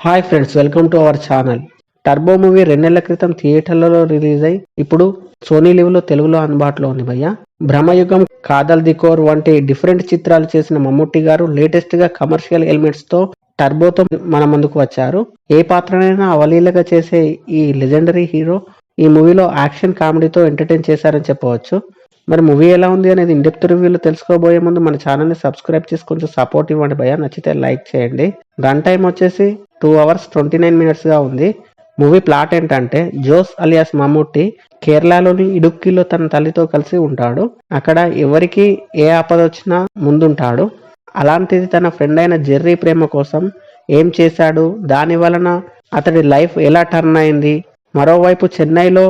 Hi friends, welcome to our channel. Turbo movie 2 నెలల క్రితం థియేటర్లలో రిలీజ్ అయి ఇప్పుడు సోనీ లివ్లో తెలుగులో అందుబాటులో ఉంది భయ్య. భ్రమయుగం, కాదల్ దికోర్ వంటి డిఫరెంట్ చిత్రాలు చేసిన మమ్ముట్టి గారు లేటెస్ట్ గా కమర్షియల్ ఎలిమెంట్స్ తో టర్బోతో మన ముందుకు వచ్చారు. ఏ పాత్రనైనా అవలీలగా చేసే ఈ లెజెండరీ హీరో ఈ మూవీలో యాక్షన్ కామెడీతో ఎంటర్టైన్ చేశారని చెప్పవచ్చు. మరి మూవీ ఎలా ఉంది అనేది ఇన్డెప్త్ రివ్యూలో తెలుసుకోబోయే ముందు మన ఛానల్ని సబ్స్క్రైబ్ చేసి కొంచెం సపోర్ట్ ఇవ్వండి భయ్య. నచ్చితే లైక్ చేయండి. రన్ టైం వచ్చేసి 2 hours 29 minutes గా ఉంది. మూవీ ప్లాట్ ఏంటంటే, జోస్ అలియాస్ మమ్ముట్టి కేరళలోని ఇడుక్కిలో తన తల్లితో కలిసి ఉంటాడు. అక్కడ ఎవరికి ఏ ఆపద వచ్చినా ముందుంటాడు. అలాంటిది తన ఫ్రెండ్ అయిన జెర్రీ ప్రేమ కోసం ఏం చేశాడు, దాని వలన అతడి లైఫ్ ఎలా టర్న్ అయింది, మరోవైపు చెన్నైలో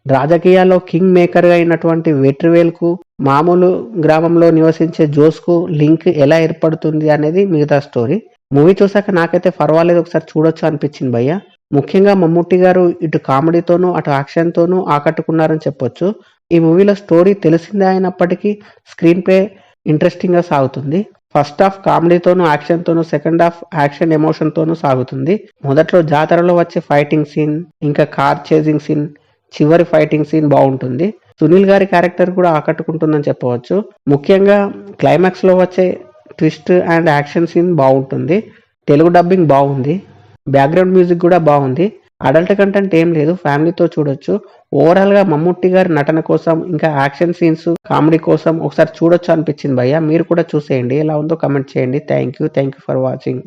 రాజకీయాల్లో కింగ్ మేకర్ గా అయినటువంటి వెట్రివేల్కు మామూలు గ్రామంలో నివసించే జోస్కు లింక్ ఎలా ఏర్పడుతుంది అనేది మిగతా స్టోరీ. మూవీ చూసాక నాకైతే పర్వాలేదు, ఒకసారి చూడొచ్చు అనిపించింది భయ్య. ముఖ్యంగా మమ్ముట్టి గారు ఇటు కామెడీతోనూ అటు యాక్షన్తోనూ ఆకట్టుకున్నారని చెప్పొచ్చు. ఈ మూవీలో స్టోరీ తెలిసిందే అయినప్పటికీ స్క్రీన్ ప్లే ఇంట్రెస్టింగ్ గా సాగుతుంది. ఫస్ట్ హాఫ్ కామెడీతోనూ యాక్షన్తోనూ, సెకండ్ హాఫ్ యాక్షన్ ఎమోషన్తోనూ సాగుతుంది. మొదట్లో జాతరలో వచ్చే ఫైటింగ్ సీన్, ఇంకా కార్ చేజింగ్ సీన్, చివరి ఫైటింగ్ సీన్ బాగుంటుంది. సునీల్ గారి క్యారెక్టర్ కూడా ఆకట్టుకుంటుందని చెప్పవచ్చు. ముఖ్యంగా క్లైమాక్స్ లో వచ్చే ట్విస్ట్ అండ్ యాక్షన్ సీన్ బాగుంటుంది. తెలుగు డబ్బింగ్ బాగుంది. బ్యాక్గ్రౌండ్ మ్యూజిక్ కూడా బాగుంది. అడల్ట్ కంటెంట్ ఏం లేదు, ఫ్యామిలీతో చూడొచ్చు. ఓవరాల్ గా మమ్ముట్టి గారి నటన కోసం, ఇంకా యాక్షన్ సీన్స్, కామెడీ కోసం ఒకసారి చూడొచ్చు అనిపించింది భయ్య. మీరు కూడా చూసేయండి, ఎలా ఉందో కమెంట్ చేయండి. Thank you for watching.